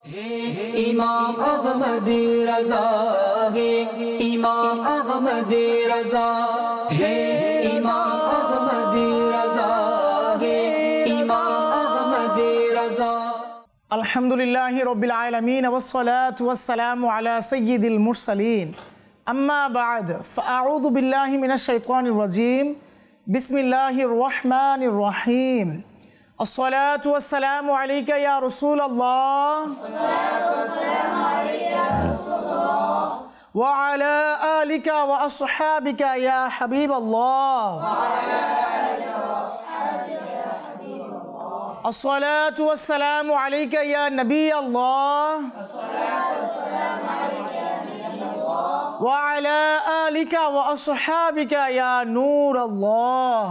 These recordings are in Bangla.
इमाम अहमद रज़ा है, इमाम अहमद रज़ा है, इमाम अहमद रज़ा है, इमाम अहमद रज़ा। अल्हम्दुलिल्लाहि रब्बिल आलमीन वस्सलातु वस्सलामु अला सय्यिदिल मुरसलीन अम्मा बाद फ़अऊज़ु बिल्लाहि मिनश शैतानिर रजीम बिस्मिल्लाहिर रहमानिर रहीम अस्सलातु वस्सलामु अलैका या रसूलल्लाह व अला आलिका व अस्हाबिका या हबीबल्लाह अस्सलातु वस्सलामु अलैका या नबी अल्लाह व अला आलिका व अस्हाबिका या नूर अल्लाह।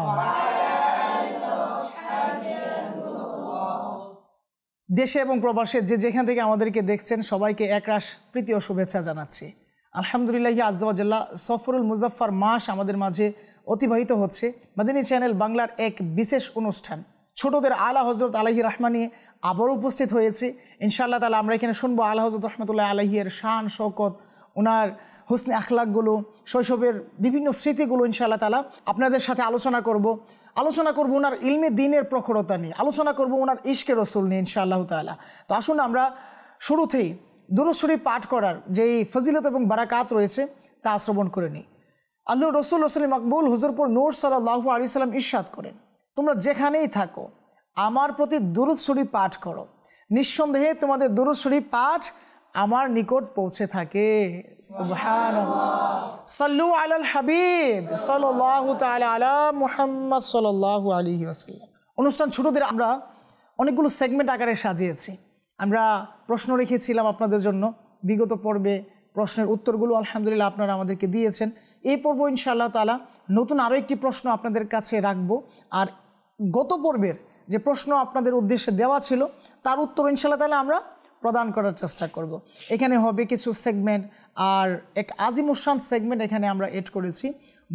দেশে এবং প্রবাসে যে যেখান থেকে আমাদেরকে দেখছেন সবাইকে একরাশ প্রীতি ও শুভেচ্ছা জানাচ্ছি। আলহামদুলিল্লাহ আজ্জা ওয়া জাল্লা সফরুল মুজাফফর মাস আমাদের মাঝে অতিবাহিত হচ্ছে। মাদানী চ্যানেল বাংলার এক বিশেষ অনুষ্ঠান ছোটদের আলা হযরত আলাইহি রহমান নিয়ে আবারও উপস্থিত হয়েছে। ইনশাআল্লাহ তাআলা আমরা এখানে শুনবো আলা হযরত রহমাতুল্লাহ আলাইহির শান শওকত, ওনার হুসনে আখলাকগুলো, শৈশবের বিভিন্ন স্মৃতিগুলো ইনশাআল্লাহ তাআলা আপনাদের সাথে আলোচনা করব ওনার ইলমে দ্বীনের প্রখরতা নিয়ে, আলোচনা করব ওনার ইশকে রসুল নিয়ে ইনশাআল্লাহ তাআলা। তো আসুন আমরা শুরুতেই দুরূদ শরীফ পাঠ করার যেই ফজিলত এবং বারাকাত রয়েছে তা শ্রবণ করে নিই। আল্লাহর রসুল রসুল মকবুল হুজুরপুর নূর সাল্লাল্লাহু আলাইহি সাল্লাম ইরশাদ করেন, তোমরা যেখানেই থাকো আমার প্রতি দুরূদ শরীফ পাঠ করো, নিঃসন্দেহে তোমাদের দুরূদ শরীফ পাঠ আমার নিকট পৌঁছে থাকে। সুবহানাল্লাহ। সাল্লু আলাল হাবিব সাল্লাল্লাহু তাআলা আলা মুহাম্মদ সাল্লাল্লাহু আলাইহি ওয়াসাল্লাম। অনুষ্ঠান ছোটদের আমরা অনেকগুলো সেগমেন্ট আকারে সাজিয়েছি। আমরা প্রশ্ন রেখেছিলাম আপনাদের জন্য, বিগত পর্বে প্রশ্নের উত্তরগুলো আলহামদুলিল্লাহ আপনারা আমাদেরকে দিয়েছেন। এই পর্ব ইনশাআল্লাহ তাআলা নতুন আরও একটি প্রশ্ন আপনাদের কাছে রাখবো, আর গত পর্বের যে প্রশ্ন আপনাদের উদ্দেশ্যে দেওয়া ছিল তার উত্তর ইনশাআল্লাহ তাআলা আমরা প্রদান করার চেষ্টা করব। এখানে হবে কিছু সেগমেন্ট, আর এক আজিমুশান সেগমেন্ট এখানে আমরা এড করেছি,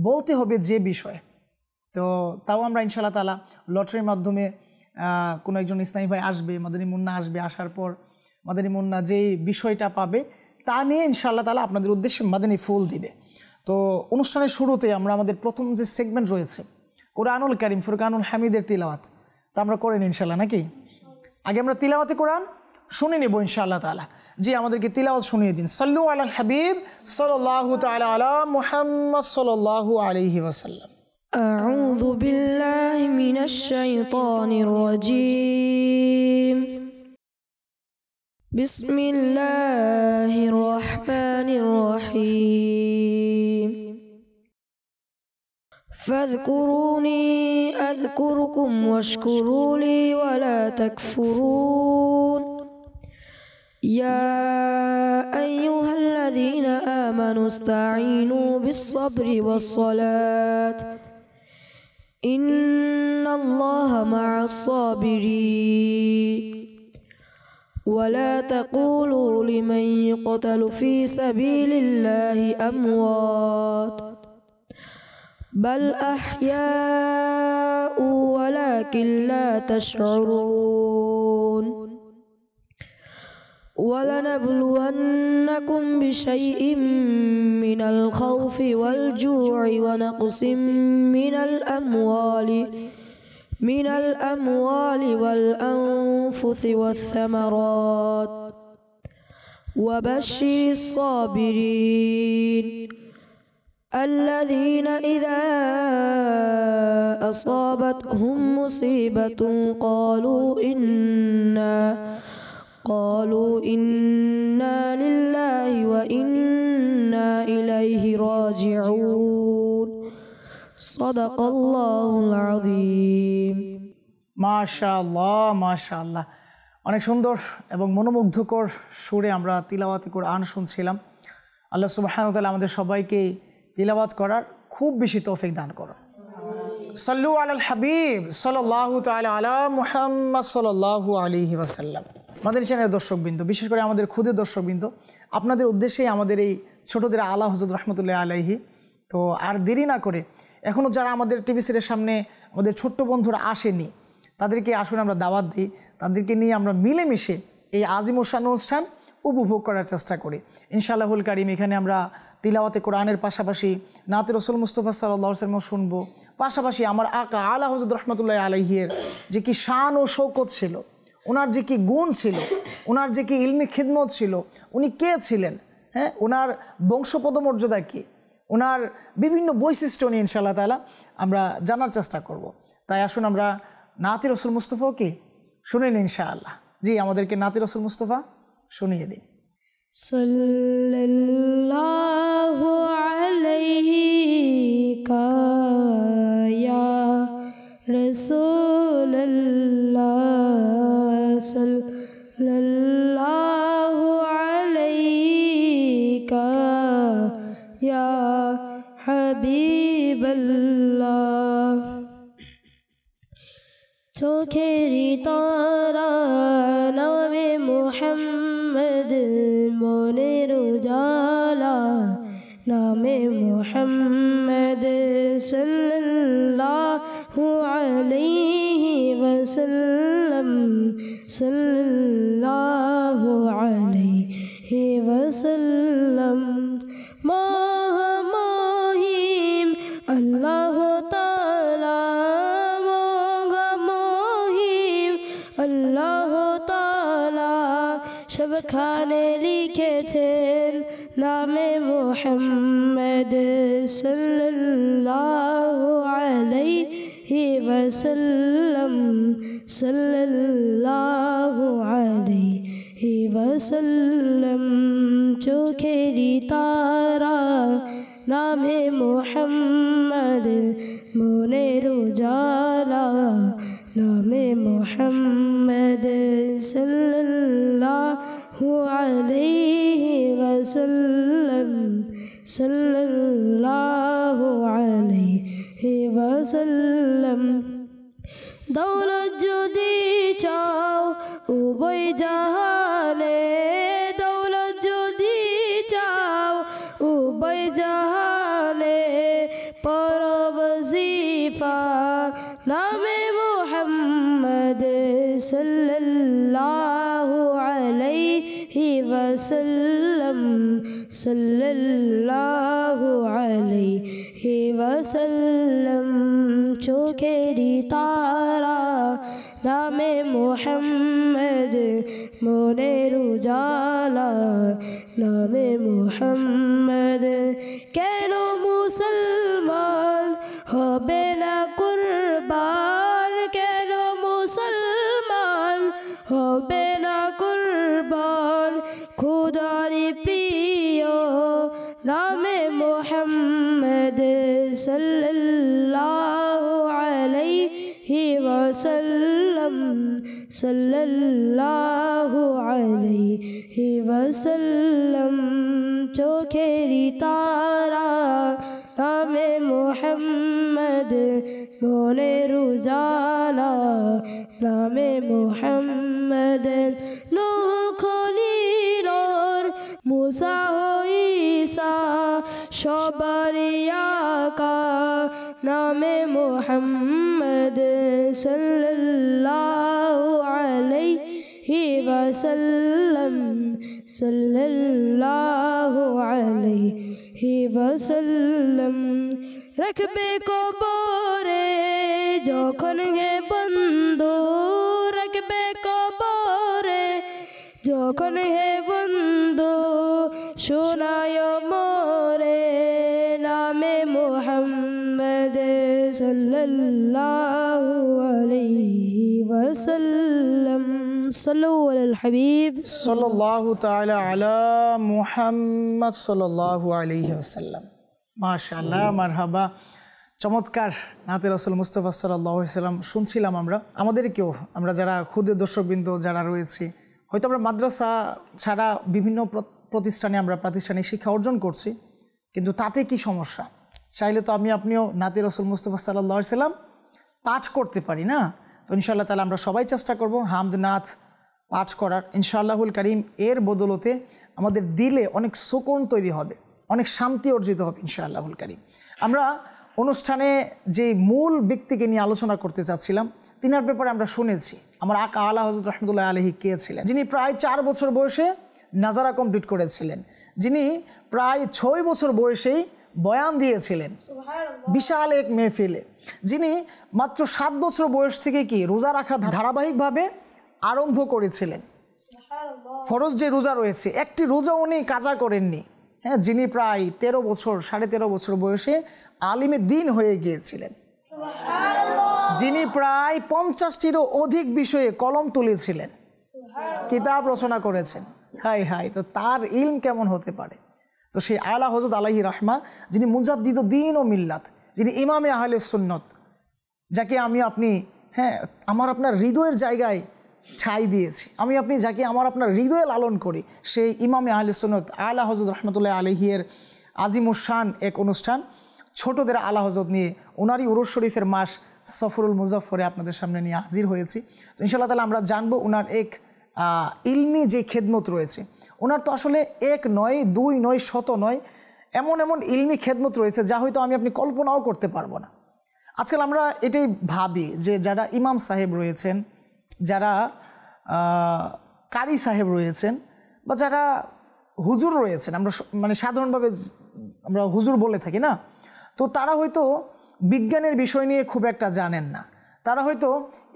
বলতে হবে যে বিষয়। তো তাও আমরা ইনশাআল্লাহ তাআলা লটারির মাধ্যমে কোনো একজন ইসলামী ভাই আসবে, মাদানী মুন্না আসবে, আসার পর মাদানী মুন্না যেই বিষয়টা পাবে তা নিয়ে ইনশাআল্লাহ তাআলা আপনাদের উদ্দেশ্যে মাদানী ফুল দিবে। তো অনুষ্ঠানের শুরুতে আমরা আমাদের প্রথম যে সেগমেন্ট রয়েছে কোরআনুল কারীম ফুরকানুল হামিদের তিলাওয়াত, তা আমরা করে নিই ইনশাআল্লাহ নাকি? আগে আমরা তিলাওয়াতে কোরআন শুনে নেব ইনশাআল্লাহ তাআলা। জি আমাদেরকে তিলাওয়াত শুনিয়ে দিন। সাল্লু আলাল হাবিব সাল্লাল্লাহু তাআলা আলা মুহাম্মদ সাল্লাল্লাহু আলাইহি ওয়াসাল্লাম। আউযু বিল্লাহি মিনাশ শাইতানির রাজীম। বিসমিল্লাহির রহমানির রহিম। ফাযকুরুনি আযকুরকুম ওয়াশকুরু লি ওয়া লা তাকফুরুন। يا أيها الذين آمنوا استعينوا بالصبر والصلاة إن الله مع الصابرين ولا تقولوا لمن يقتل في سبيل الله أموات بل أحياء ولكن لا تشعرون ولنبلونكم بشيء من الخوف والجوع ونقص من الأموال والأنفس والثمرات وبشر الصابرين الذين إذا أصابتهم مصيبة قالوا إنا لله وإنا إليه راجعون صدق الله العظيم। মাশাআল্লাহ মাশাআল্লাহ, অনেক সুন্দর এবং মনোমুগ্ধকর সুরে আমরা তিলাওয়াতে কোরআন শুনছিলাম। আল্লাহ সুবহানাহু ওয়া তাআলা আমাদের সবাইকে তিলাওয়াত করার খুব বেশি তৌফিক দান করুন। সাল্লু আলাল হাবিব সাল্লাল্লাহু তাআলা আলা মুহাম্মদ সাল্লাল্লাহু আলাইহি ওয়াসাল্লাম। মাদানী চ্যানেলের দর্শকবৃন্দ, বিশেষ করে আমাদের ক্ষুদে দর্শকবৃন্দ, আপনাদের উদ্দেশ্যেই আমাদের এই ছোটদের আলা হযরত রহমতুল্লাহ আলাইহি। তো আর দেরি না করে এখনও যারা আমাদের টিভি সিরিয়ালের সামনে আমাদের ছোট্ট বন্ধুরা আসেনি তাদেরকে আসুন আমরা দাওয়াত দিই, তাদেরকে নিয়ে আমরা মিলেমিশে এই আজিমুশান অনুষ্ঠান উপভোগ করার চেষ্টা করি। ইনশাআল্লাহুল কারীম এখানে আমরা তিলাওয়াতে কোরআনের পাশাপাশি নাতে রাসূল মুস্তাফা সাল্লাল্লাহু আলাইহি ওয়াসাল্লাম শুনবো, পাশাপাশি আমার আকা আলা হযরত রাহমাতুল্লাহি আলাইহির যে কি শান ও শৌকত ছিল, ওনার যে কি গুণ ছিল, ওনার যে কি ইলমি খিদমত ছিল, উনি কে ছিলেন, হ্যাঁ, ওনার বংশপদমর্যাদা কী, ওনার বিভিন্ন বৈশিষ্ট্য নিয়ে ইনশাআল্লাহ তাআলা আমরা জানার চেষ্টা করব। তাই আসুন আমরা নাতে রাসূল মুস্তাফাকে শুনে নিই ইনশাআল্লাহ। জি, আমাদেরকে নাতে রাসূল মুস্তাফা শুনিয়ে দিন। সাল্লাল্লাহু আলাইকা ইয়া রাসূলুল্লাহ, সাল্লাল্লাহু আলাইকা ইয়া হাবিবাল্লাহ। চোখেরি তারা নামে মুহাম্মদ, মনের উজালা নামে মুহাম্মদ, সাল্লাল্লাহু আলাইহি ওয়াসাল্লাম, সাল্লাল্লাহু আলাইহি ওয়াসাল্লাম। মহামহিম আল্লাহ তাআলা, মহামহিম আল্লাহ তাআলা সবখানে লিখেছেন নামে মুহাম্মদ, সাল্লাল্লাহু আলাইহি ওয়াসাল্লাম, সাল্লাল্লাহু আলাইহি ওয়াসাল্লাম। চোখেরি তারা নামে মুহাম্মদ, মনের উজালা নামে মুহাম্মদ, সাল্লাল্লাহু আলাইহি ওয়াসাল্লাম, সাল্লাল্লাহু আলাইহি ওয়াসাল্লাম। দৌলত যদি চাও উভয় জাহানে, দৌলত যদি চাও উভয় জাহানে, পরবজিফা নামে মুহাম্মদ, সাল্লাল্লাহু আলাইহি ওয়াসাল্লাম, সাল্লাল্লাহু আলাইহি ওয়াসাল্লাম। চোখেরি তারা নামে মুহাম্মদ, মনের উজালা নামে মুহাম্মদ। কেন মুসলমান হবে না কুরবান, কেন মুসলমান হবে না কুরবান, খুদারি প্রিয় নামে মুহাম্মদ, সাল্লাল্লাহু আলাইহি ওয়াসাল্লাম, সাল্লাল্লাহু আলাইহি ওয়াসাল্লাম। চোখেরি তারা নামে মুহাম্মদ, মনের উজালা নামে মুহাম্মদ। নূহ খলিল মুসা ঈসা সবারই আকা নামে মুহাম্মদ, সাল্লাল্লাহু আলাইহি ওয়াসাল্লাম, সাল্লাল্লাহু আলাইহি ওয়াসাল্লাম। রাখবে কবরে যখন হে বন্ধু, রাখবে কবরে যখন হে বন্ধু, শোনায় মোরে নামে মুহাম্মদ, সাল্লাল্লাহু আলাইহি ওয়াসাল্লাম। সাল্লু আলাল হাবিব সাল্লাল্লাহু তাআলা আলা মুহাম্মদ সাল্লাল্লাহু আলাইহি ওয়াসাল্লাম। মাশাআল্লাহ, মারহাবা। চমৎকার নাতে রাসূল মুস্তাফা সাল্লাল্লাহু আলাইহি ওয়াসাল্লাম শুনছিলাম আমরা। আমাদেরকেও, আমরা যারা ক্ষুদে দর্শকবৃন্দ যারা রয়েছি, হয়তো আমরা মাদ্রাসা ছাড়া বিভিন্ন প্রতিষ্ঠানে আমরা প্রাতিষ্ঠানিক শিক্ষা অর্জন করছি, কিন্তু তাতে কি সমস্যা? চাইলে তো আপনিও নাতে রাসূল মুস্তাফা সাল্লাল্লাহু আলাইহি ওয়াসাল্লাম পাঠ করতে পারি না? তো ইনশাআল্লাহ তাআলা আমরা সবাই চেষ্টা করব হামদ নাথ পাঠ করার ইনশাআল্লাহুল কারীম। এর বদলতে আমাদের দিলে অনেক সুকুন তৈরি হবে, অনেক শান্তি অর্জিত হবে ইনশাআল্লাহুল কারীম। আমরা অনুষ্ঠানে যে মূল ব্যক্তিকে নিয়ে আলোচনা করতে চাচ্ছিলাম, তিনার ব্যাপারে আমরা শুনেছি আমার আকা আলা হযরত রহমতুল্লাহ আলাইহি কে ছিলেন, যিনি প্রায় 4 বছর বয়সে নাজারা কমপ্লিট করেছিলেন, যিনি প্রায় 6 বছর বয়সেই বয়ান দিয়েছিলেন বিশাল এক মেহফিলে, যিনি মাত্র 7 বছর বয়স থেকে কি রোজা রাখা ধারাবাহিকভাবে আরম্ভ করেছিলেন। ফরজ যে রোজা রয়েছে একটি রোজা উনি কাজা করেননি, হ্যাঁ, যিনি প্রায় 13 বছর 13.5 বছর বয়সে আলিমে দ্বীন হয়ে গিয়েছিলেন, যিনি প্রায় 50টিরও অধিক বিষয়ে কলম তুলেছিলেন, কিতাব রচনা করেছেন। হাই হাই, তো তার ইলম কেমন হতে পারে। তো সেই আলা হযরত আলাইহি রাহমা, যিনি মুজাদ্দিদ দ্বীন ও মিল্লাত, যিনি ইমামে আহলে সুন্নত, যাকে আমি আপনি আমার আপনার হৃদয়ের জায়গায় ঠাঁই দিয়েছি, আমি আপনি যাকে আমার আপনার হৃদয়ে লালন করি, সেই ইমামে আহলে সুন্নত আলা হযরত রহমতুল্লাহ আলাইহির আজিমুশান এক অনুষ্ঠান ছোটদের আলা হযরত নিয়ে ওনারই উরুস শরীফের মাস সফরুল মুজাফফরে আপনাদের সামনে নিয়ে হাজির হয়েছি। তো ইনশাআল্লাহ তাআলা আমরা জানবো ওনার এক ইলমি যে খেদমত রয়েছে, ওনার তো আসলে 1 নয় 2 নয় 100 নয়, এমন এমন ইলমি খেদমত রয়েছে যা হয়তো আমি আপনি কল্পনাও করতে পারবো না। আজকাল আমরা এটাই ভাবি যে যারা ইমাম সাহেব রয়েছেন, যারা কারি সাহেব রয়েছেন, বা যারা হুজুর রয়েছেন, আমরা মানে সাধারণভাবে আমরা হুজুর বলে থাকি না, তো তারা হয়তো বিজ্ঞানের বিষয় নিয়ে খুব একটা জানেন না, তারা হয়তো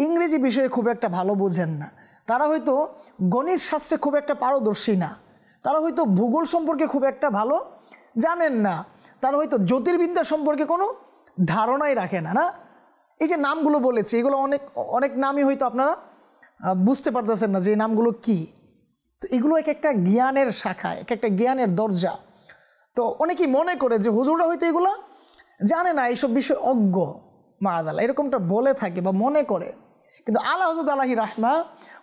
ইংরেজি বিষয়ে খুব একটা ভালো বোঝেন না, তারা হয়তো গণিত শাস্ত্রে খুব একটা পারদর্শী না, তারা হয়তো ভূগোল সম্পর্কে খুব একটা ভালো জানেন না, তারা হয়তো জ্যোতির্বিদ্যা সম্পর্কে কোনো ধারণাই রাখে না। না, এই যে নামগুলো বলেছি, এগুলো অনেক অনেক নামই হয়তো আপনারা বুঝতে পারতেছেন না যে এই নামগুলো কি। তো এগুলো এক একটা জ্ঞানের শাখা, এক একটা জ্ঞানের দরজা। তো অনেকেই মনে করে যে হুজুররা হয়তো এগুলো জানে না, এইসব বিষয় অজ্ঞ, মাআযাল্লাহ এরকমটা বলে থাকে বা মনে করে। কিন্তু আলা হযরত আলাইহি রাহমা,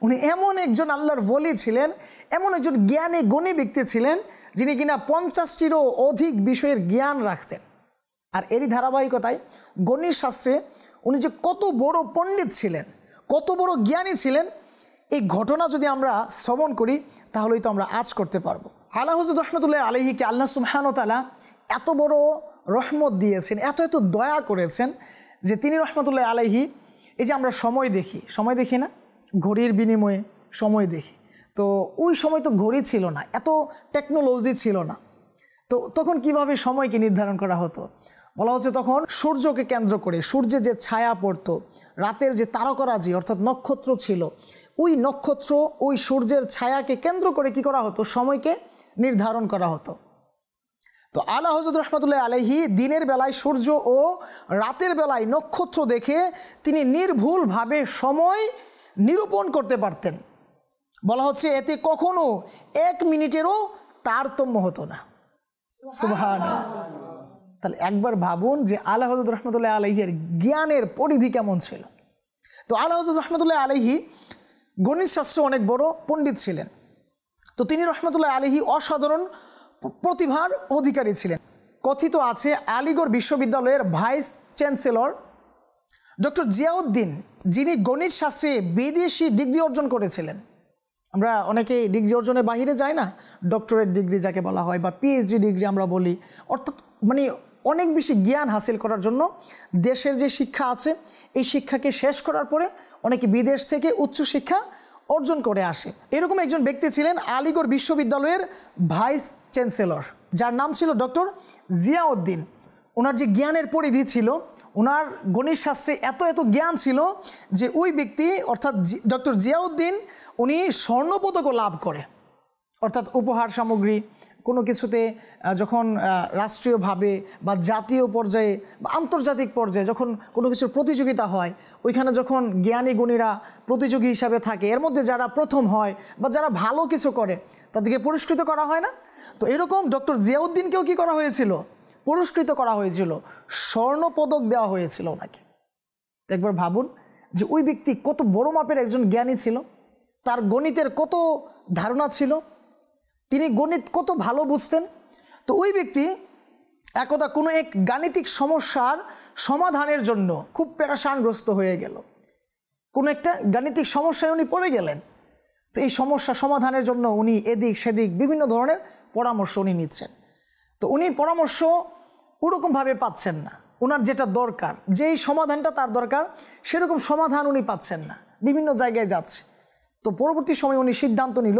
উনি এমন একজন আল্লাহর ওলি ছিলেন, এমন একজন জ্ঞানী গুণী ব্যক্তি ছিলেন, যিনি কিনা 50টিরও অধিক বিষয়ের জ্ঞান রাখতেন। আর এরই ধারাবাহিকতায় গণিত শাস্ত্রে উনি যে কত বড় পণ্ডিত ছিলেন, কত বড় জ্ঞানী ছিলেন, এই ঘটনা যদি আমরা শ্রবণ করি তাহলেই তো আমরা আজ করতে পারবো। আলা হযরত রহমতুল্লাহ আলাইহিকে আল্লাহ সুবহানাহু ওয়া তাআলা এত বড় রহমত দিয়েছেন, এত এত দয়া করেছেন যে তিনি রহমতুল্লাহ আলাইহি, এই যে আমরা সময় দেখি না, ঘড়ির বিনিময়ে সময় দেখি, তো ওই সময় তো ঘড়ি ছিল না, এত টেকনোলজি ছিল না, তো তখন কিভাবে সময়কে নির্ধারণ করা হতো? বলা হচ্ছে তখন সূর্যকে কেন্দ্র করে, সূর্যের যে ছায়া পড়তো, রাতের যে তারকারাজি অর্থাৎ নক্ষত্র ছিল, ওই নক্ষত্র ওই সূর্যের ছায়াকে কেন্দ্র করে কি করা হতো? সময়কে নির্ধারণ করা হতো। তো আলা হযরত রহমতুল্লাহ আলাইহি দিনের বেলায় সূর্য ও রাতের বেলায় নক্ষত্র দেখে তিনি নির্ভুলভাবে সময় নিরূপণ করতে পারতেন। বলা হচ্ছে এতে কখনো 1 মিনিটেরও তারতম্য হতো না। সুবহানাল্লাহ। তাহলে একবার ভাবুন যে আলা হযরত রহমতুল্লাহ আলাইহির জ্ঞানের পরিধি কেমন ছিল। তো আলা হযরত রহমতুল্লাহ আলাইহি গণিত শাস্ত্রে অনেক বড় পণ্ডিত ছিলেন। তো তিনি রহমতুল্লাহ আলাইহি অসাধারণ প্রতিভার অধিকারী ছিলেন। কথিত আছে আলিগড় বিশ্ববিদ্যালয়ের ভাইস চ্যান্সেলর ডক্টর জিয়াউদ্দিন, যিনি গণিত শাস্ত্রে বিদেশি ডিগ্রি অর্জন করেছিলেন। আমরা অনেকেই ডিগ্রি অর্জনের বাহিরে যাই না, ডক্টরেট ডিগ্রি যাকে বলা হয় বা পিএইচডি ডিগ্রি আমরা বলি, অর্থাৎ মানে অনেক বেশি জ্ঞান হাসিল করার জন্য দেশের যে শিক্ষা আছে এই শিক্ষাকে শেষ করার পরে অনেকে বিদেশ থেকে উচ্চশিক্ষা অর্জন করে আসে। এরকম একজন ব্যক্তি ছিলেন আলিগড় বিশ্ববিদ্যালয়ের ভাইস চ্যান্সেলর, যার নাম ছিল ডক্টর জিয়াউদ্দিন। ওনার যে জ্ঞানের পরিধি ছিল, ওনার গণিত শাস্ত্রে এত এত জ্ঞান ছিল যে ওই ব্যক্তি অর্থাৎ ডক্টর জিয়াউদ্দিন উনি স্বর্ণপদকও লাভ করে। অর্থাৎ উপহার সামগ্রী কোনো কিছুতে যখন রাষ্ট্রীয়ভাবে বা জাতীয় পর্যায়ে বা আন্তর্জাতিক পর্যায়ে যখন কোনো কিছুর প্রতিযোগিতা হয়, ওইখানে যখন জ্ঞানী গুণীরা প্রতিযোগী হিসাবে থাকে, এর মধ্যে যারা প্রথম হয় বা যারা ভালো কিছু করে তাদেরকে পুরস্কৃত করা হয় না? তো এরকম ডক্টর জিয়াউদ্দিনকেও কি করা হয়েছিল? পুরস্কৃত করা হয়েছিল, স্বর্ণপদক দেওয়া হয়েছিল ওনাকে। তো একবার ভাবুন যে ওই ব্যক্তি কত বড় মাপের একজন জ্ঞানী ছিল, তার গণিতের কত ধারণা ছিল, তিনি গণিত কত ভালো বুঝতেন। তো ওই ব্যক্তি একদা কোনো এক গাণিতিক সমস্যার সমাধানের জন্য খুব পেরেশানগ্রস্ত হয়ে গেল, কোনো একটা গাণিতিক সমস্যায় উনি পড়ে গেলেন। তো এই সমস্যা সমাধানের জন্য উনি এদিক সেদিক বিভিন্ন ধরনের পরামর্শ উনি নিচ্ছেন। তো উনি পরামর্শ ওরকমভাবে পাচ্ছেন না, ওনার যেটা দরকার, যেই সমাধানটা তার দরকার সেরকম সমাধান উনি পাচ্ছেন না, বিভিন্ন জায়গায় যাচ্ছে। তো পরবর্তী সময় উনি সিদ্ধান্ত নিল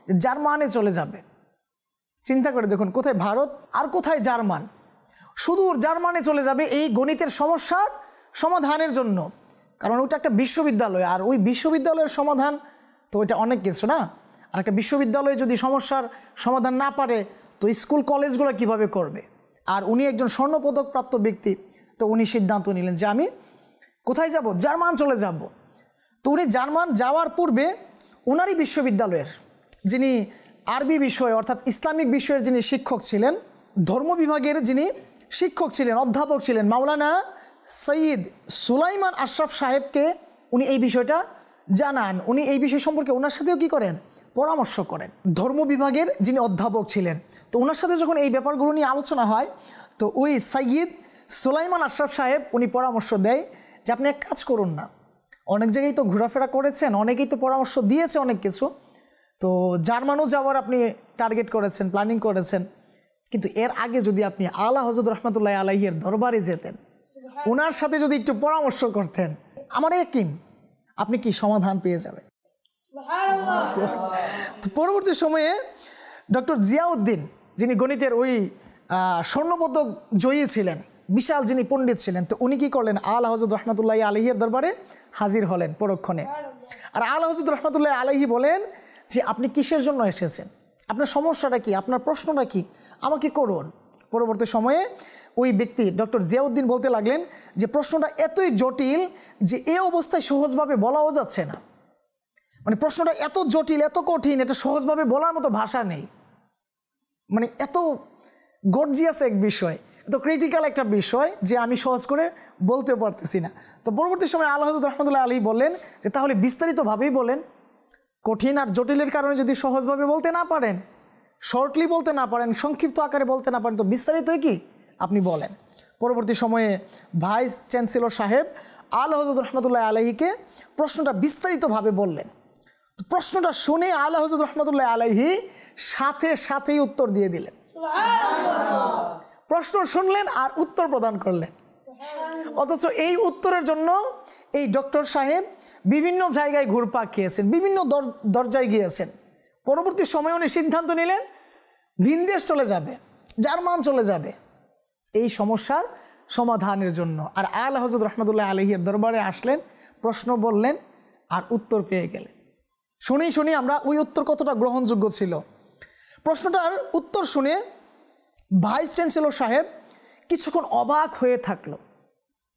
যে জার্মানে চলে যাবে। চিন্তা করে দেখুন, কোথায় ভারত আর কোথায় জার্মান, সুদূর জার্মানে চলে যাবে এই গণিতের সমস্যার সমাধানের জন্য। কারণ ওইটা একটা বিশ্ববিদ্যালয়, আর ওই বিশ্ববিদ্যালয়ের সমাধান তো ওইটা অনেক কিছু না। আর একটা বিশ্ববিদ্যালয়ে যদি সমস্যার সমাধান না পারে তো স্কুল কলেজগুলো কিভাবে করবে। আর উনি একজন স্বর্ণপদক প্রাপ্ত ব্যক্তি, তো উনি সিদ্ধান্ত নিলেন যে আমি কোথায় যাব, জার্মান চলে যাব। তো উনি জার্মান যাওয়ার পূর্বে ওনারই বিশ্ববিদ্যালয়ের যিনি আরবি বিষয় অর্থাৎ ইসলামিক বিষয়ের যিনি শিক্ষক ছিলেন, ধর্ম বিভাগের যিনি শিক্ষক ছিলেন, অধ্যাপক ছিলেন, মাওলানা সৈয়দ সুলাইমান আশরাফ সাহেবকে উনি এই বিষয়টা জানান। উনি এই বিষয় সম্পর্কে ওনার সাথেও কি করেন, পরামর্শ করেন। ধর্ম বিভাগের যিনি অধ্যাপক ছিলেন, তো ওনার সাথে যখন এই ব্যাপারগুলো নিয়ে আলোচনা হয় তো ওই সৈয়দ সুলাইমান আশরাফ সাহেব উনি পরামর্শ দেয় যে আপনি এক কাজ করুন না, অনেক জায়গায় তো ঘোরাফেরা করেছেন, অনেকেই তো পরামর্শ দিয়েছে অনেক কিছু, তো জার্মানও যাওয়ার আপনি টার্গেট করেছেন, প্ল্যানিং করেছেন, কিন্তু এর আগে যদি আপনি আলা হযরত রহমতুল্লাহ আলাইহির দরবারে যেতেন, ওনার সাথে যদি একটু পরামর্শ করতেন, আমার ইয়াকিন আপনি কি সমাধান পেয়ে যাবেন। তো পরবর্তী সময়ে ডক্টর জিয়াউদ্দিন যিনি গণিতের ওই স্বর্ণপদক জয়ী ছিলেন, বিশাল যিনি পণ্ডিত ছিলেন, তো উনি কি করলেন, আলা হযরত রহমতুল্লাহ আলাইহির দরবারে হাজির হলেন পরক্ষণে। আর আলা হযরত রহমতুল্লাহ আলাইহি বলেন যে আপনি কিসের জন্য এসেছেন, আপনার সমস্যাটা কি, আপনার প্রশ্নটা কি, আমাকে করুন। পরবর্তী সময়ে ওই ব্যক্তি ডক্টর জিয়াউদ্দিন বলতে লাগলেন যে প্রশ্নটা এতই জটিল যে এই অবস্থায় সহজভাবে বলাও যাচ্ছে না, মানে প্রশ্নটা এত জটিল, এত কঠিন, এটা সহজভাবে বলার মতো ভাষা নেই, মানে এত গর্জিয়াস এক বিষয়, এত ক্রিটিক্যাল একটা বিষয় যে আমি সহজ করে বলতে পারতেছি না। তো পরবর্তী সময় আলা হযরত রহমতুল্লাহ আলাইহি বললেন যে তাহলে বিস্তারিতভাবেই বলেন, কঠিন আর জটিলের কারণে যদি সহজভাবে বলতে না পারেন, শর্টলি বলতে না পারেন, সংক্ষিপ্ত আকারে বলতে না পারেন, তো বিস্তারিতই কি আপনি বলেন। পরবর্তী সময়ে ভাইস চ্যান্সেলর সাহেব আলা হযরত রহমতুল্লাহ আলাইহিকে প্রশ্নটা বিস্তারিতভাবে বললেন। তো প্রশ্নটা শুনে আলা হযরত রহমতুল্লাহ আলাইহি সাথে সাথেই উত্তর দিয়ে দিলেন। প্রশ্ন শুনলেন আর উত্তর প্রদান করলেন, অথচ এই উত্তরের জন্য এই ডক্টর সাহেব বিভিন্ন জায়গায় ঘুরপাক খেয়েছেন, বিভিন্ন দরজায় গিয়েছেন। পরবর্তী সময়ে উনি সিদ্ধান্ত নিলেন ভিনদেশ চলে যাবে, জার্মান চলে যাবে এই সমস্যার সমাধানের জন্য। আর আলা হযরত রহমতুল্লাহ আলাইহির দরবারে আসলেন, প্রশ্ন বললেন আর উত্তর পেয়ে গেলেন। শুনি আমরা ওই উত্তর কতটা গ্রহণযোগ্য ছিল। প্রশ্নটার উত্তর শুনে ভাইস চ্যান্সেলর সাহেব কিছুক্ষণ অবাক হয়ে থাকলো।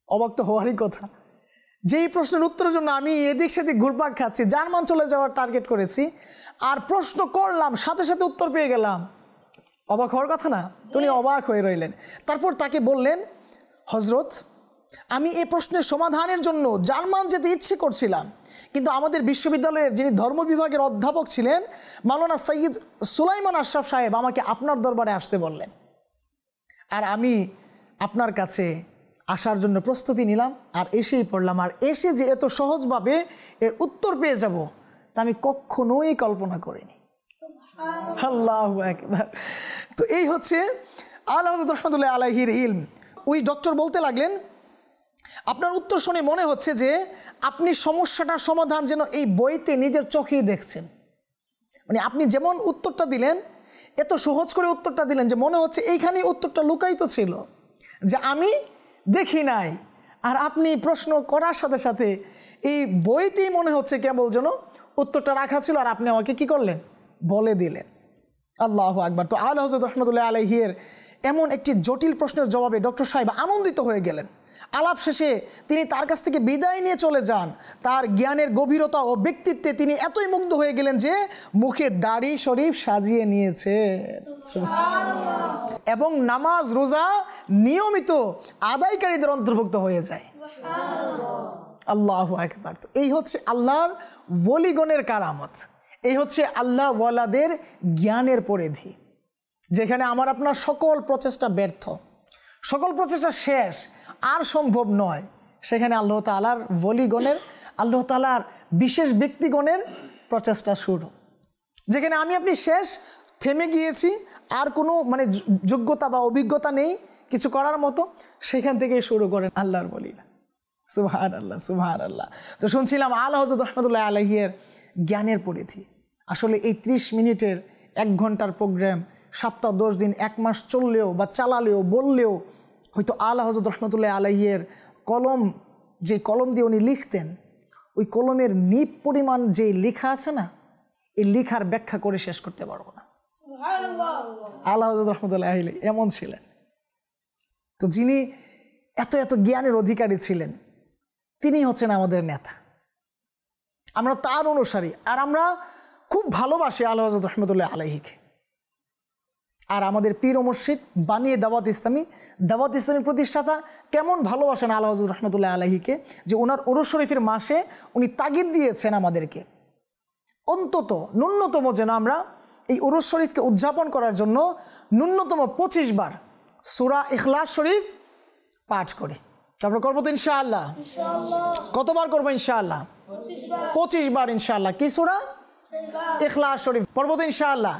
অবাক তো হওয়ারই কথা, যেই প্রশ্নের উত্তরের জন্য আমি এদিক সেদিক ঘুরপাক খাচ্ছি, জার্মান চলে যাওয়ার টার্গেট করেছি, আর প্রশ্ন করলাম সাথে সাথে উত্তর পেয়ে গেলাম, অবাক হওয়ার কথা না? উনি অবাক হয়ে রইলেন। তারপর তাকে বললেন, হজরত আমি এই প্রশ্নের সমাধানের জন্য জার্মান যেতে ইচ্ছে করছিলাম, কিন্তু আমাদের বিশ্ববিদ্যালয়ের যিনি ধর্ম বিভাগের অধ্যাপক ছিলেন মাওলানা সৈয়দ সুলাইমান আশরাফ সাহেব আমাকে আপনার দরবারে আসতে বললেন, আর আমি আপনার কাছে আসার জন্য প্রস্তুতি নিলাম আর এসেই পড়লাম, আর এসে যে এত সহজভাবে এর উত্তর পেয়ে যাব তা আমি কখনোই কল্পনা করিনি। আল্লাহু আকবার। তো এই হচ্ছে আলা হযরত রহমতুল্লাহ আলাইহির ইলম। ওই ডক্টর বলতে লাগলেন, আপনার উত্তর শুনে মনে হচ্ছে যে আপনি সমস্যাটার সমাধান যেন এই বইতে নিজের চোখেই দেখছেন। মানে আপনি যেমন উত্তরটা দিলেন, এত সহজ করে উত্তরটা দিলেন যে মনে হচ্ছে এইখানেই উত্তরটা লুকায়িত ছিল, যে আমি দেখি নাই। আর আপনি প্রশ্ন করার সাথে সাথে এই বইতেই মনে হচ্ছে কেবল যেন উত্তরটা রাখা ছিল, আর আপনি আমাকে কি করলেন, বলে দিলেন। আল্লাহু আকবার। তো আলা হযরত রহমতুল্লাহ আলাইহির এমন একটি জটিল প্রশ্নের জবাবে ডক্টর সাহেব আনন্দিত হয়ে গেলেন। আলাপ শেষে তিনি তার কাছ থেকে বিদায় নিয়ে চলে যান। তার জ্ঞানের গভীরতা ও ব্যক্তিত্বে তিনি এতই মুগ্ধ হয়ে গেলেন যে মুখে দাড়ি শরীফ সাজিয়ে নিয়েছে এবং নামাজ রোজা নিয়মিত আদায়কারীদের অন্তর্ভুক্ত হয়ে যায়। আল্লাহু আকবার। তো এই হচ্ছে আল্লাহর ওলিগণের কারামত, এই হচ্ছে আল্লাহ ওয়ালাদের জ্ঞানের পরিধি। যেখানে আমার আপনার সকল প্রচেষ্টা ব্যর্থ, সকল প্রচেষ্টা শেষ, আর সম্ভব নয়, সেখানে আল্লাহ তাআলার ওলিগণের, আল্লাহ তাআলার বিশেষ ব্যক্তিগণের প্রচেষ্টা শুরু। যেখানে আমি আপনি শেষ, থেমে গিয়েছি, আর কোনো মানে যোগ্যতা বা অভিজ্ঞতা নেই, কিছু করার মতো, সেখান থেকে শুরু করেন আল্লাহর বলিরা। সুবহানাল্লাহ, সুবহানাল্লাহ। তো শুনছিলাম আলা হযরত রহমতুল্লাহ আলাইহির জ্ঞানের পরিধি। আসলে এই 30 মিনিটের 1 ঘন্টার প্রোগ্রাম সপ্তাহ 10 দিন 1 মাস চললেও বা চালালেও বললেও হয়তো আলা হযরত রহমতুল্লাহ আলাইহির কলম, যে কলম দিয়ে উনি লিখতেন, ওই কলমের নিপ পরিমাণ যে লেখা আছে না, এই লেখার ব্যাখ্যা করে শেষ করতে পারবো না। আলা হযরত রহমতুল্লাহ আলাইহি এমন ছিলেন। তো যিনি এত এত জ্ঞানের অধিকারী ছিলেন, তিনি হচ্ছেন আমাদের নেতা, আমরা তার অনুসারী, আর আমরা খুব ভালোবাসি আলা হযরত রহমতুল্লাহ আলাইহিকে। আর আমাদের পীর ও মুর্শিদ বানিয়ে দাওয়াত ইসলামী প্রতিষ্ঠাতা কেমন ভালোবাসেন আলা হযরত রহমতুল্লাহ আলাইহিকে, যে ওনার উরুস শরীফের মাসে উনি তাগিদ দিয়েছেন আমাদেরকে অন্তত ন্যূনতম যেন আমরা এই উরুস শরীফকে উদযাপন করার জন্য ন্যূনতম 25 বার সূরা ইখলাস শরীফ পাঠ করি। তারপর করবো তো ইনশাআল্লাহ। কতবার করবো ইনশাআল্লাহ? 25 বার ইনশাআল্লাহ। কি সূরা? ইখলাস শরীফ পড়বো তো ইনশাআল্লাহ।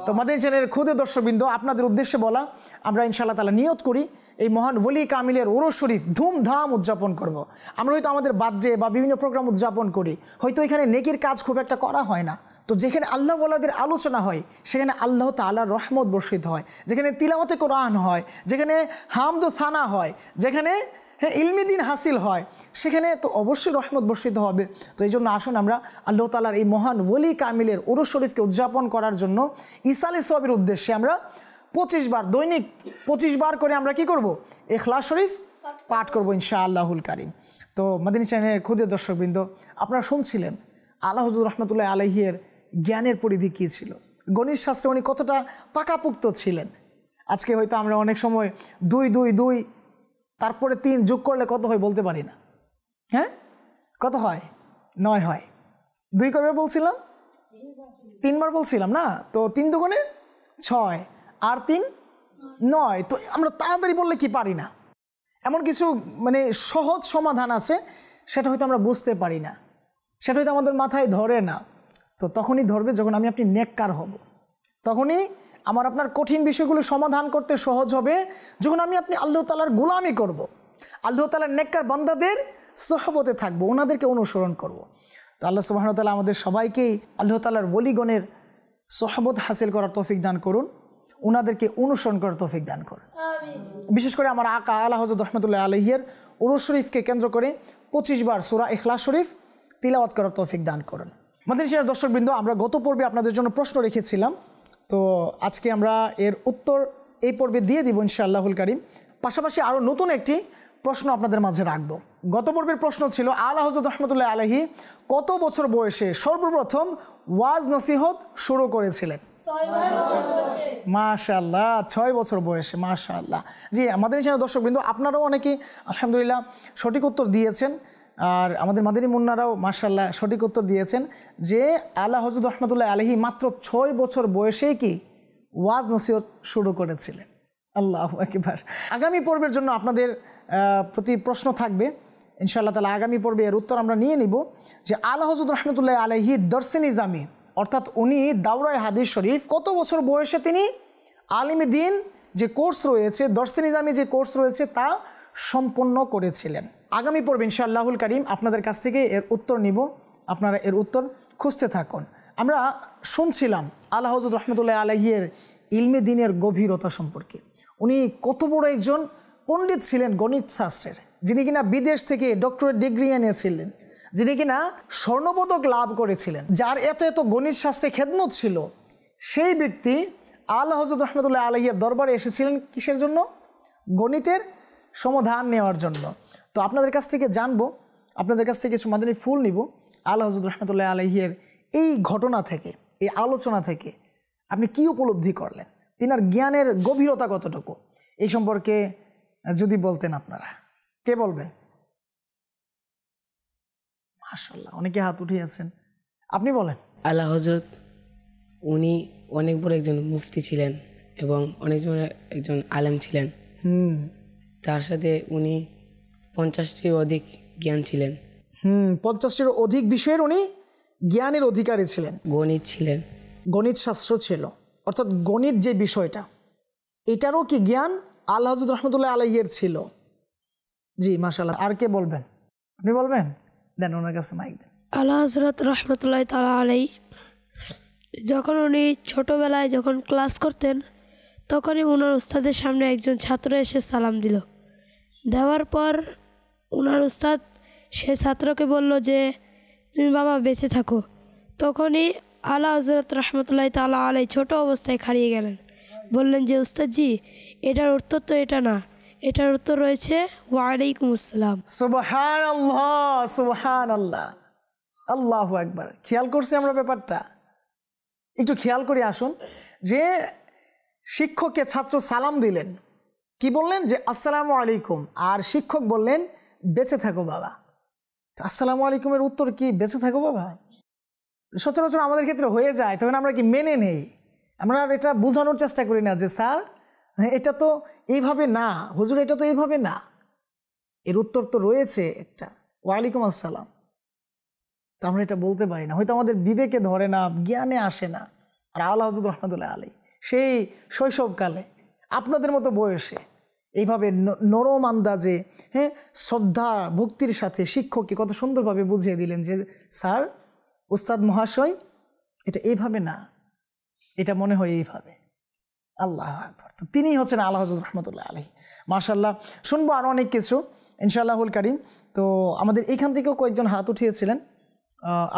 তো মাদানী চ্যানেলের ক্ষুদে দর্শকবৃন্দ, আপনাদের উদ্দেশ্যে বলা, আমরা ইনশাআল্লাহ তাআলা নিয়ত করি এই মহান ওলি কামিলের উরুস শরীফ ধুমধাম উদযাপন করব। আমরা হয়তো আমাদের বার্থডে বা বিভিন্ন প্রোগ্রাম উদযাপন করি, হয়তো এখানে নেকির কাজ খুব একটা করা হয় না, তো যেখানে আল্লাহ ওয়ালাদের আলোচনা হয় সেখানে আল্লাহ তাআলার রহমত বর্ষিত হয়, যেখানে তিলাওয়াতে কোরআন হয়, যেখানে হামদ ও সানা হয়, যেখানে ইলমি দিন হাসিল হয়, সেখানে তো অবশ্যই রহমত বর্ষিত হবে। তো এই জন্য আসুন আমরা আল্লাহ তাআলার এই মহান ওলি কামিলের উরুস শরীফকে উদযাপন করার জন্য ইসালে সওয়াবের উদ্দেশ্যে আমরা 25 বার, দৈনিক 25 বার করে আমরা কি করব? ইখলাস শরীফ পাঠ করব ইনশাআল্লাহুল কারীম। তো মাদানী চ্যানেলের ক্ষুদে দর্শকবৃন্দ, আপনারা শুনছিলেন আলা হযরত রহমতুল্লাহ আলাইহির জ্ঞানের পরিধি কী ছিল, গণিত শাস্ত্রে উনি কতটা পাকাপুক্ত ছিলেন। আজকে হয়তো আমরা অনেক সময় 2 2 2 তারপরে 3 যোগ করলে কত হয় বলতে পারি না। হ্যাঁ, কত হয়? 9 হয়। 2 কবে বলছিলাম? 3 বার বলছিলাম না? তো 3 দুগুণে 6 আর 3 9। তো আমরা তাড়াতাড়ি বললে কি পারি না, এমন কিছু মানে সহজ সমাধান আছে, সেটা হয়তো আমরা বুঝতে পারি না, সেটা হয়তো আমাদের মাথায় ধরে না। তো তখনই ধরবে যখন আমি আপনি নেককার হব, তখনই আমার আপনার কঠিন বিষয়গুলো সমাধান করতে সহজ হবে, যখন আমি আপনি আল্লাহ তাআলার গোলামি করব, আল্লাহ তাআলার নেককার বান্দাদের সোহবতে থাকবো, ওনাদেরকে অনুসরণ করব। তো আল্লাহ সুবহানাহু ওয়া তাআলা আমাদের সবাইকেই আল্লাহ তাআলার ওলিগণের সোহবত হাসিল করার তৌফিক দান করুন, ওনাদেরকে অনুসরণ করার তৌফিক দান করুন। বিশেষ করে আমার আকা আলা হযরত রহমতুল্লাহ আলাইহির উরুস শরীফকে কেন্দ্র করে 25 বার সূরা ইখলাস শরীফ তিলাওয়াত করার তৌফিক দান করুন। মাদানী চ্যানেলের দর্শকবৃন্দ, আমরা গত পর্বে আপনাদের জন্য প্রশ্ন রেখেছিলাম, তো আজকে আমরা এর উত্তর এই পর্বে দিয়ে দিব ইনশাআল্লাহুল কারীম। পাশাপাশি আরও নতুন একটি প্রশ্ন আপনাদের মাঝে রাখবো। গত পর্বের প্রশ্ন ছিল আলা হযরত রহমতুল্লাহ আলাইহি কত বছর বয়সে সর্বপ্রথম ওয়াজ নসিহত শুরু করেছিলেন? মাশাআল্লাহ, 6 বছর বয়সে। মাশাআল্লাহ। জি, আমাদের চ্যানেল দর্শকবৃন্দ, আপনারাও অনেকেই আলহামদুলিল্লাহ সঠিক উত্তর দিয়েছেন, আর আমাদের মাদানী মুন্নারাও মাশাআল্লাহ সঠিক উত্তর দিয়েছেন যে আলা হযরত রহমতুল্লাহ আলাইহি মাত্র 6 বছর বয়সেই কি ওয়াজ নসিহত শুরু করেছিলেন। আল্লাহু আকবার। আগামী পর্বের জন্য আপনাদের প্রতি প্রশ্ন থাকবে ইনশাআল্লাহ তাআলা। আগামী পর্বে এর উত্তর আমরা নিয়ে নিব যে আলা হযরত রহমতুল্লাহ আলাইহি দরসে নিজামি, অর্থাৎ উনি দাওরায়ে হাদিস শরীফ কত বছর বয়সে তিনি আলিমে দিন যে কোর্স রয়েছে, দরসে নিজামি যে কোর্স রয়েছে তা সম্পন্ন করেছিলেন। আগামী পর্বে ইনশাআল্লাহুল কারীম আপনাদের কাছ থেকে এর উত্তর নিব, আপনারা এর উত্তর খুঁজতে থাকুন। আমরা শুনছিলাম আলা হযরত রহমতুল্লাহ আলাইহির ইলমে দিনের গভীরতা সম্পর্কে। উনি কত বড় একজন পণ্ডিত ছিলেন গণিত শাস্ত্রের, যিনি কিনা বিদেশ থেকে ডক্টরেট ডিগ্রি এনেছিলেন, যিনি কিনা স্বর্ণপদক লাভ করেছিলেন, যার এত এত গণিত শাস্ত্রে খেদমত ছিল, সেই ব্যক্তি আলা হযরত রহমতুল্লাহ আলাইহির দরবারে এসেছিলেন কিসের জন্য? গণিতের সমাধান নেওয়ার জন্য। তো আপনাদের কাছ থেকে জানবো, আপনাদের কাছ থেকে কিছু মাদানী ফুল নিব আলা হযরত রহমতুল্লাহ আলাইহির এই ঘটনা থেকে, এই আলোচনা থেকে আপনি কি উপলব্ধি করলেন, তিনার জ্ঞানের গভীরতা কতটুকু, এই সম্পর্কে যদি বলতেন আপনারা। কে বলবেন? মাশাআল্লাহ, অনেকে হাত উঠিয়েছেন, আপনি বলেন। আলা হযরত উনি অনেক বড় একজন মুফতি ছিলেন এবং অনেক একজন আলেম ছিলেন। তার সাথে উনি 50টির অধিক জ্ঞান ছিলেন। 50টির অধিক বিষয়ের উনি জ্ঞানের অধিকারী ছিলেন। গণিত ছিলেন, গণিত শাস্ত্র ছিল, অর্থাৎ গণিত যে বিষয়টা এটারও কি জ্ঞান আল্লাহ হযরত রহমতুল্লাহ আলাইহির ছিল। জি মাশাআল্লাহ। আর কে বলবেন? আপনি বলবেন? দেন ওনার কাছে মাইক দেন। আলা হযরত রহমতুল্লাহ তাআলা আলাইহি যখন উনি ছোটবেলায় যখন ক্লাস করতেন তখনই ওনার উস্তাদের সামনে একজন ছাত্র এসে সালাম দিল। দেওয়ার পর ওনার উস্তাদ সে ছাত্রকে বলল যে তুমি বাবা বেঁচে থাকো। তখনই আলা হযরত রহমতুল্লাহ তাআলা আলাইহি ছোট অবস্থায় হারিয়ে গেলেন। বললেন যে উস্তাদজি এটার উত্তর তো এটা না, এটার উত্তর রয়েছে ওয়ালাইকুম আসসালাম। সুবহানাল্লাহ সুবহানাল্লাহ, আল্লাহু আকবার। খেয়াল করছি আমরা ব্যাপারটা, একটু খেয়াল করে আসুন যে শিক্ষককে ছাত্র সালাম দিলেন, কি বললেন যে আসসালামু আলাইকুম, আর শিক্ষক বললেন বেঁচে থাকো বাবা। আসসালামু আলাইকুমের উত্তর কি বেঁচে থাকো বাবা? সচরাচর আমাদের ক্ষেত্রে হয়ে যায়, তখন আমরা কি মেনে নেই? আমরা আর এটা বোঝানোর চেষ্টা করি না যে স্যার এটা তো এইভাবে না, হুজুর এটা তো এইভাবে না, এর উত্তর তো রয়েছে একটা ওয়ালাইকুম আসসালাম। তো আমরা এটা বলতে পারি না, হয়তো আমাদের বিবেকে ধরে না, জ্ঞানে আসে না। আর আল্লাহ হযরত রহমতুল্লাহ আলাইহি সেই শৈশবকালে আপনাদের মতো বয়সে এইভাবে নরম আন্দাজে, হ্যাঁ, শ্রদ্ধা ভক্তির সাথে শিক্ষককে কত সুন্দরভাবে বুঝিয়ে দিলেন যে স্যার উস্তাদ মহাশয় এটা এইভাবে না, এটা মনে হয় এইভাবে। আল্লাহু আকবার। তো তিনি হচ্ছেন আল্লাহ হযরত রহমতুল্লাহ আলাইহি। মাশাআল্লাহ, শুনবো আরও অনেক কিছু ইনশাআল্লাহুল কারীম। তো আমাদের এখান থেকেও কয়েকজন হাত উঠিয়েছিলেন,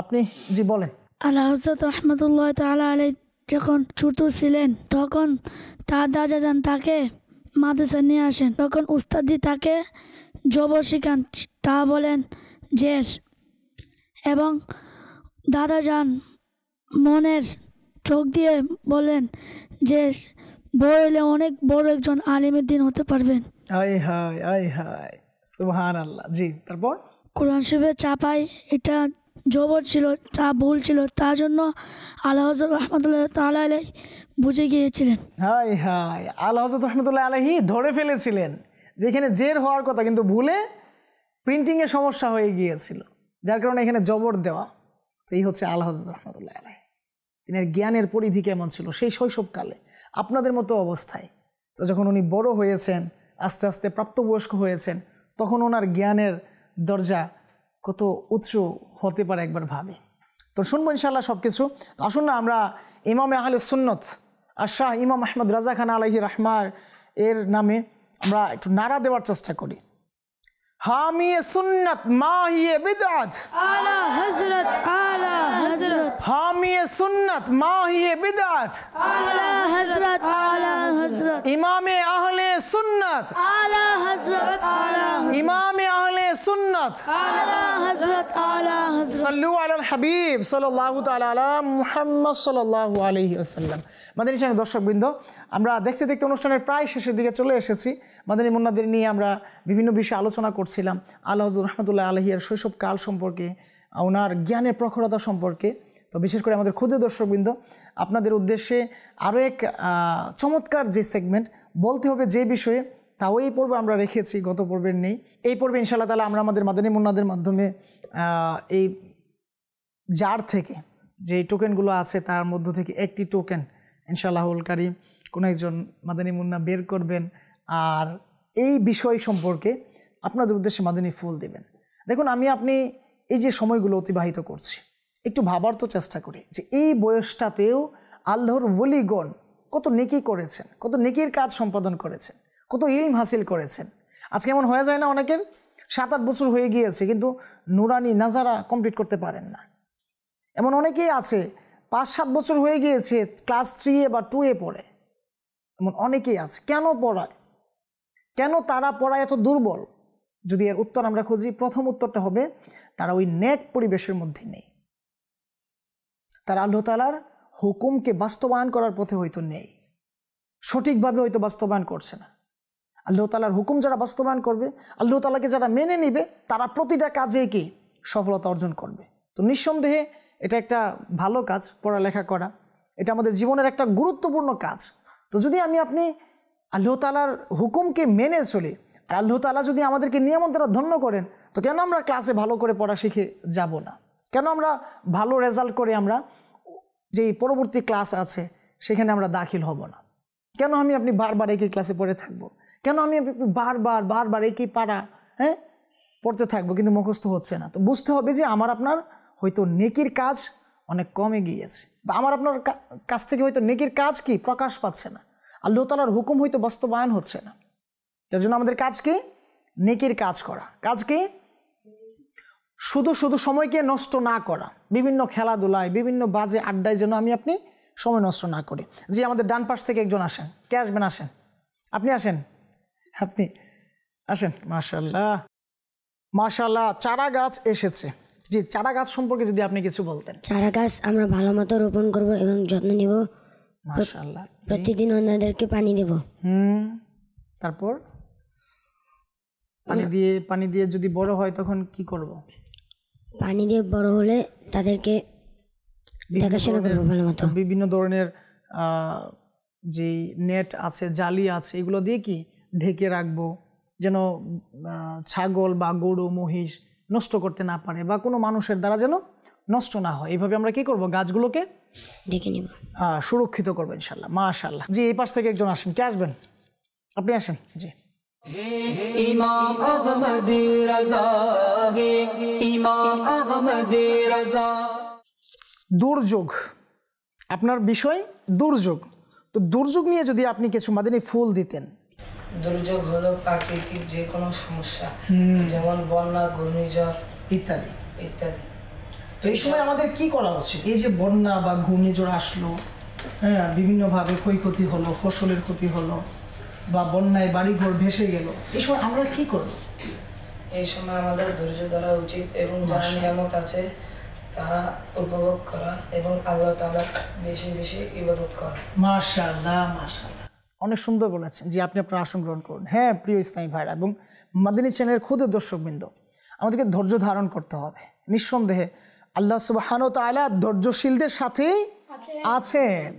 আপনি জি বলেন। আল্লাহ হযরত রহমতুল্লাহ তাআলা আলাইহি যখন ছোট ছিলেন তখন তার দাদা যান তাকে মাদ্রাসা নিয়ে আসেন। তখন উস্তাদি তাকে জবর শিখান, তা বলেন জের, এবং দাদা যান মনের চোখ দিয়ে বলেন যে বড় হলে অনেক বড় একজন আলিমের দিন হতে পারবেন। আয় হায় আয় হায় সুবহানাল্লাহ। জি তারপর কোরআন শরীফের চাপাই এটা জবর ছিল, তা ভুল ছিল, তার জন্য আল্লাহ হযরত রহমতুল্লাহ তাআলা আলাইহি বুঝে গিয়েছিলেন। হায় হায়, আল্লাহ হযরত রহমতুল্লাহ আলাইহি ধরে ফেলেছিলেন যেখানে জের হওয়ার কথা কিন্তু ভুলে প্রিন্টিংয়ে সমস্যা হয়ে গিয়েছিল, যার কারণে এখানে জবর দেওয়া। তো এই হচ্ছে আল্লাহ হযরত রহমতুল্লাহ আলাইহি। তিনার জ্ঞানের পরিধি কেমন ছিল সেই শৈশবকালে, আপনাদের মতো অবস্থায়। তো যখন উনি বড় হয়েছেন, আস্তে আস্তে প্রাপ্তবয়স্ক হয়েছেন, তখন ওনার জ্ঞানের দরজা কত উঁচু হতে পারে একবার ভাবি। তো শুনবো ইনশাআল্লাহ সব কিছু। তো আসুন না আমরা ইমামে আহলে সুন্নত আর শাহ ইমাম আহমদ রাজা খান আলাইহি রাহমার এর নামে আমরা একটু নারা দেওয়ার চেষ্টা করি। হামিয়ে সুন্নত মাহিয়ে বিদআত, আলা হযরত আলা হযরত হামিয়ে সুন্নত মাহিয়ে বিদআত, আলা হযরত আলা হযরত ইমামে আহলে সুন্নত, আলা হযরত আলা ইমামে আহলে সুন্নত, আলা হযরত আলা হযরত। সাল্লু আলাল হাবিব সাল্লাল্লাহু তাআলা আলা মুহাম্মদ সাল্লাল্লাহু আলাইহি ওয়াসাল্লাম। মাদানী চ্যানেল দর্শকবৃন্দ, আমরা দেখতে দেখতে অনুষ্ঠানের প্রায় শেষের দিকে চলে এসেছি। মাদানী মুন্নাদের নিয়ে আমরা বিভিন্ন বিষয়ে আলোচনা করছিলাম, আল্লাহ হযরত রহমতুল্লাহ আলাইহির শৈশবকাল সম্পর্কে, ওনার জ্ঞানের প্রখরতা সম্পর্কে। তো বিশেষ করে আমাদের ক্ষুদে দর্শকবৃন্দ, আপনাদের উদ্দেশ্যে আরও এক চমৎকার যে সেগমেন্ট বলতে হবে যে বিষয়ে, তাও এই পর্বে আমরা রেখেছি, গত পর্বের নেই। এই পর্বে ইনশাআল্লাহ তাআলা আমরা আমাদের মাদানী মুন্নাদের মাধ্যমে এই জার থেকে যে টোকেনগুলো আছে তার মধ্য থেকে একটি টোকেন ইনশাআল্লাহুল কারীম কোনো একজন মাদানী মুন্না বের করবেন, আর এই বিষয় সম্পর্কে আপনাদের উদ্দেশ্যে মাদানী ফুল দেবেন। দেখুন, আপনি এই যে সময়গুলো অতিবাহিত করছি, একটু ভাবার তো চেষ্টা করি যে এই বয়সটাতেও আল্লাহর ওলিগণ কত নেকি করেছেন, কত নেকির কাজ সম্পাদন করেছেন, কত ইলম হাসিল করেছেন। আজকে এমন হয়ে যায় না, অনেকের 7-8 বছর হয়ে গিয়েছে কিন্তু নুরানি নাজারা কমপ্লিট করতে পারেন না। এমন অনেকেই আছে 5-7 বছর হয়ে গিয়েছে ক্লাস 3 বা 2 পড়ে, এমন অনেকেই আছে। কেন পড়ায়, কেন তারা পড়ায় এত দুর্বল? যদি এর উত্তর আমরা খুঁজি, প্রথম উত্তরটা হবে তারা ওই নেক পরিবেশের মধ্যে নেই, তারা আল্লাহ তাআলার হুকুমকে বাস্তবায়ন করার পথে হয়তো নেই, সঠিকভাবে হয়তো বাস্তবায়ন করছে না। আল্লাহ তাআলার হুকুম যারা বাস্তবায়ন করবে, আল্লাহ তাআলাকে যারা মেনে নিবে, তারা প্রতিটা কাজে কি সফলতা অর্জন করবে। তো নিঃসন্দেহে এটা একটা ভালো কাজ, পড়ালেখা করা, এটা আমাদের জীবনের একটা গুরুত্বপূর্ণ কাজ। তো যদি আপনি আল্লাহ তাআলার হুকুমকে মেনে চলি, আর আল্লাহ তাআলা যদি আমাদেরকে নিয়মন দ্বারা ধন্য করেন, তো কেন আমরা ক্লাসে ভালো করে পড়া শিখে যাব না? কেন আমরা ভালো রেজাল্ট করে আমরা যেই পরবর্তী ক্লাস আছে সেখানে আমরা দাখিল হব না? কেন আপনি বারবার একই ক্লাসে পড়ে থাকবো? কেন আমি বারবার বারবার একই পারা হ্যাঁ পড়তে থাকবো কিন্তু মুখস্থ হচ্ছে না? তো বুঝতে হবে যে আমার আপনার হয়তো নেকির কাজ অনেক কমে গিয়েছে, বা আমার আপনার কাছ থেকে হয়তো নেকির কাজ কি প্রকাশ পাচ্ছে না, আল্লাহ তাআলার হুকুম হয়তো বাস্তবায়ন হচ্ছে না। যার জন্য আমাদের কাজ কি? নেকির কাজ করা। কাজ কি? শুধু শুধু সময়কে নষ্ট না করা, বিভিন্ন খেলাধুলায় বিভিন্ন বাজে আড্ডায় যেন আমি আপনি সময় নষ্ট না করি। জি, আমাদের ডান পাশ থেকে একজন আসেন, কে আসবেন? আসেন, আপনি আসেন, আপনি আসেন। মাশাআল্লাহ মাশাআল্লাহ, চারা গাছ এসেছে। জি, চারা গাছ সম্পর্কে যদি আপনি কিছু বলতেন। চারা গাছ আমরা ভালো মতো রোপণ করব এবং যত্ন নিব। মাশাআল্লাহ, প্রতিদিন অন্যদেরকে পানি দেব। তারপর পানি দিয়ে যদি বড় হয় তখন কি করব? পানি দিয়ে বড় হলে তাদেরকে দেখাশোনা করবো ভালো মতো। বিভিন্ন ধরনের যে নেট আছে, জালি আছে, এগুলো দিয়ে কি ঢেকে রাখবো যেন ছাগল বা গরু মহিষ নষ্ট করতে না পারে, বা কোনো মানুষের দ্বারা যেন নষ্ট না হয়। এইভাবে আমরা কি করব? গাছগুলোকে ঢেকে নিব, সুরক্ষিত করবো ইনশাল্লাহ। মাশাআল্লাহ। জি, এই পাশ থেকে একজন আসেন, কে আসবেন? আপনি আসেন। জি, ইমাম আহমদী রাজা হে ইমাম আহমদী রাজা। দুর্যোগ, আপনার বিষয় দুর্যোগ। তো দুর্যোগ নিয়ে যদি আপনি কিছু মাদানী ফুল দিতেন। দুর্যোগ হলো প্রাকৃতিক যে কোনো সমস্যা, যেমন বন্যা, ঘূর্ণিঝড় ইত্যাদি ইত্যাদি। তো এই সময় আমাদের কি করা উচিত? এই যে বন্যা বা ঘূর্ণিঝড় আসলো, হ্যাঁ, বিভিন্নভাবে ক্ষয়ক্ষতি হলো, ফসলের ক্ষতি হলো, বা বন্যায় বাড়িঘর ভেসে গেল, এই সময় আমরা কি করব? এই সময় আমাদের ধৈর্য ধরা উচিত এবং যার নিয়ামত আছে তা উপভোগ করা এবং আল্লাহ তাআলার বেশি বেশি ইবাদত করা। মাশাআল্লাহ মাশাআল্লাহ, অনেক সুন্দর বলেছেন। জি, আপনি আপনার আসন গ্রহণ করুন। হ্যাঁ, প্রিয় ইসলামী ভাইরা এবং মাদানী চ্যানেলের ক্ষুদ্র দর্শকবৃন্দ, আমাদেরকে ধৈর্য ধারণ করতে হবে। নিঃসন্দেহে আল্লাহ সুবহানাহু ওয়া তাআলা ধৈর্যশীলদের সাথেই আছেন।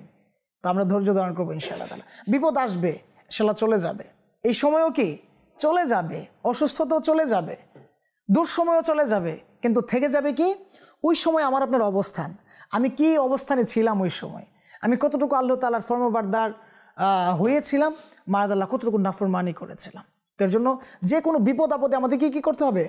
তো আমরা ধৈর্য ধারণ করবো ইনশাআল্লাহ তাআলা। বিপদ আসবে, ইনশাআল্লাহ চলে যাবে। এই সময়ও কি চলে যাবে, অসুস্থতাও চলে যাবে, দুঃসময়ও চলে যাবে, কিন্তু থেকে যাবে কি ওই সময় আমার আপনার অবস্থান। আমি কি অবস্থানে ছিলাম ওই সময়, আমি কতটুকু আল্লাহ তাআলার ফরমাবরদার হয়েছিলাম, মারাদাল্লাহ কতটুকু নাফরমানি করেছিলাম। তার জন্য যে কোনো বিপদ আপদে আমাদের কি করতে হবে?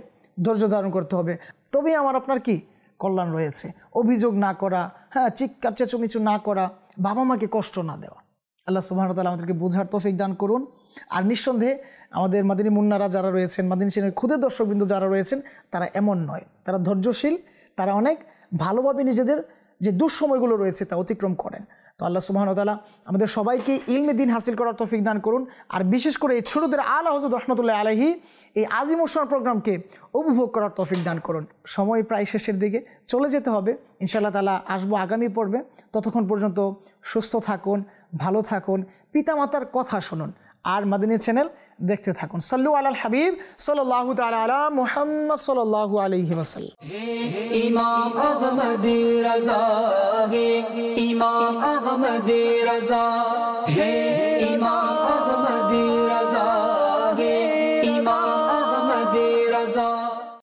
ধৈর্য ধারণ করতে হবে। তবেই আমার আপনার কি কল্যাণ রয়েছে। অভিযোগ না করা, হ্যাঁ, চিৎকার চেঁচুমেচু না করা, বাবা মাকে কষ্ট না দেওয়া। আল্লাহ সুবহানাহু ওয়া তাআলা আমাদেরকে বোঝার তৌফিক দান করুন। আর নিঃসন্দেহে আমাদের মাদানী মুন্নারা যারা রয়েছেন, মাদানী চ্যানেলের ক্ষুদ্র দর্শকবৃন্দ যারা রয়েছেন, তারা এমন নয়, তারা ধৈর্যশীল, তারা অনেক ভালোভাবে নিজেদের যে দুঃসময়গুলো রয়েছে তা অতিক্রম করেন। তো আল্লাহ সুবহানাহু ওয়া তাআলা আমাদের সবাইকে ইলমে দ্বীন হাসিল করার তৌফিক দান করুন। আর বিশেষ করে এই ছোটদের আলা হযরত রাহমাতুল্লাহ আলাইহি এই আজিম ওসান প্রোগ্রামকে উপভোগ করার তৌফিক দান করুন। সময় প্রায় শেষের দিকে, চলে যেতে হবে ইনশাআল্লাহ তাআলা। আসবো আগামী পর্বে, ততক্ষণ পর্যন্ত সুস্থ থাকুন, ভালো থাকুন, পিতামাতার কথা শুনুন, আর মাদানী চ্যানেল দেখতে থাকুন। সাল্লু আলাল হাবিব সাল্লাল্লাহু তাআলা আলা মুহাম্মদ সাল্লাল্লাহু আলাইহি ওয়াসাল্লাম। ইমাম আহমদী রাজা হে ইমাম আহমদী রাজা হে ইমাম